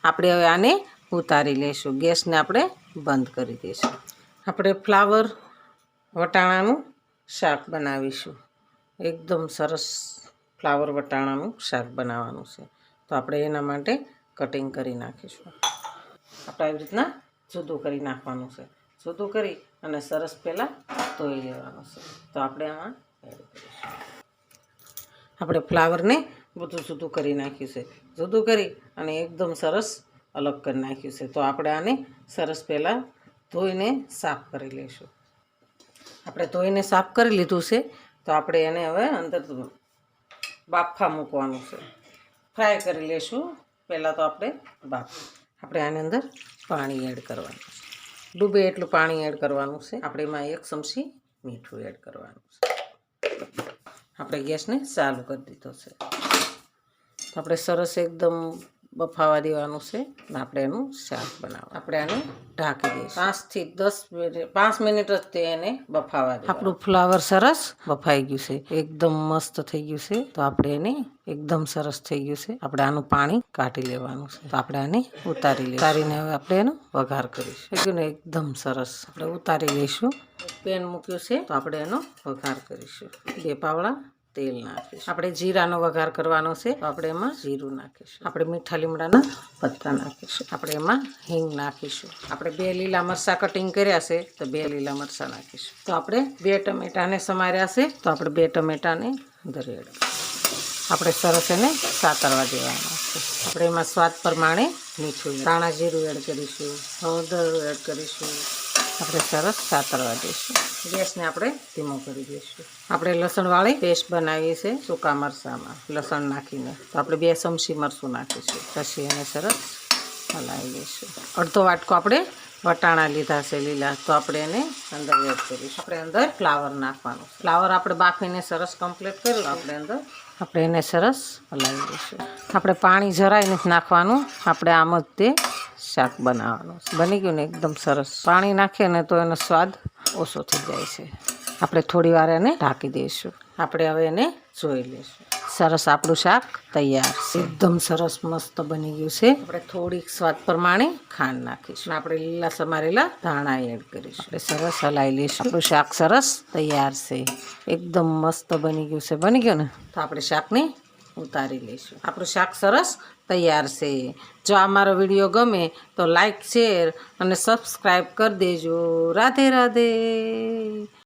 આપણે હવે આને ઉતારી લઈશું. ગેસને આપણે બંધ કરી દઈશું. આપણે ફ્લાવર વટાણાનું શાક બનાવીશું. એકદમ સરસ ફ્લાવર વટાણાનું શાક બનાવવાનું છે. તો આપણે એના માટે કટિંગ કરી નાખીશું. આપણે આવી રીતના જુદું કરી નાખવાનું છે. જુદું કરી અને સરસ પહેલાં ધોઈ લેવાનું છે. તો આપણે આમાં એડ કરીશું. આપણે ફ્લાવરને બધું જુદું કરી નાખ્યું છે. જુદું કરી અને એકદમ સરસ અલગ કરી નાખ્યું છે. તો આપણે આને સરસ પહેલાં ધોઈને સાફ કરી લઈશું. આપણે ધોઈને સાફ કરી લીધું છે. તો આપણે એને હવે અંદર બાફા મૂકવાનું છે. ફ્રાય કરી લઈશું. પહેલાં તો આપણે આપણે આની અંદર પાણી એડ કરવાનું છે. ડૂબે એટલું પાણી એડ કરવાનું છે. આપણે એમાં 1 ચમચી મીઠું એડ કરવાનું છે. આપણે ગેસને ચાલુ કરી દીધો છે. તો આપણે સરસ એકદમ બફાવા દેવાનું છે. અને આપણે એનું શાક બનાવવાનું. આપણે આને ઢાંકી દઈશું. 5 થી 10 મિનિટ 5 મિનિટ જ તે એને બફાવા દે. આપણું ફ્લાવર સરસ બફાઈ ગયું છે. એકદમ મસ્ત થઈ ગયું છે. તો આપણે એને એકદમ સરસ થઈ ગયું છે. આપણે આનું પાણી કાઢી લેવાનું છે. તો આપણે આને ઉતારી લઈશું. ઉતારીને હવે આપણે એનો વઘાર કરીશું. એકદમ સરસ આપણે ઉતારી લઈશું. પેન મૂક્યું છે. તો આપણે એનો વઘાર કરીશું. 2 પાવડા તેલ નાખીશું. આપણે જીરાનો વઘાર કરવાનો છે. તો આપણે એમાં જીરું નાખીશું. આપણે મીઠા લીમડાના પત્તા નાખીશું. આપણે એમાં હિંગ નાખીશું. આપણે 2 લીલા મરચાં કટિંગ કર્યા છે. તો 2 લીલા મરચાં નાખીશું. તો આપણે 2 ટમેટાને સમાર્યા છે. તો આપણે 2 ટમેટાને અંદર એડ આપણે સરસ એને સાતરવા દેવાના છે. આપણે એમાં સ્વાદ પ્રમાણે મીઠું, ધાણા જીરું એડ કરીશું. હળદર એડ કરીશું. આપણે સરસ સાતરવા દઈશું. ગેસને આપણે ધીમો કરી દઈશું. આપણે લસણવાળી પેસ્ટ બનાવીએ છીએ સૂકા મરચાંમાં લસણ નાખીને. તો આપણે 2 ચમચી મરચું નાખીશું. પછી એને સરસ હલાવી દઈશું. અડધો વાટકો આપણે વટાણા લીધા છે લીલા. તો આપણે એને અંદર એડ કરીશું. આપણે અંદર ફ્લાવર નાખવાનું. ફ્લાવર આપણે બાફીને સરસ કમ્પ્લીટ કર્યું. આપણે એને સરસ હલાવી દઈશું. આપણે પાણી જરાય નથી નાખવાનું. આપણે આમ જ તે શાક બનાવવાનું. બની ગયું ને એકદમ સરસ. પાણી નાખીએ ને તો એનો સ્વાદ ઓછો થઈ જાય છે. આપણે થોડી વાર એને ઢાંકી દઈશું. આપણે હવે એને જોઈ લઈશું. સરસ આપણું શાક તૈયાર છે. એકદમ સરસ મસ્ત બની ગયું છે. આપણે થોડીક સ્વાદ પ્રમાણે ખાંડ નાખીશું. આપણે લીલા સમારેલા ધાણા એડ કરીશું. આપણે સરસ હલાવી લઈશું. આપણું શાક સરસ તૈયાર છે. એકદમ મસ્ત બની ગયું છે. બની ગયું ને તો આપણે શાકને ઉતારી લઈશું. આપણું શાક સરસ તૈયાર છે. જો આ મારો વિડીયો ગમે તો લાઈક શેર અને સબસ્ક્રાઈબ કરી દેજો. રાધે રાધે.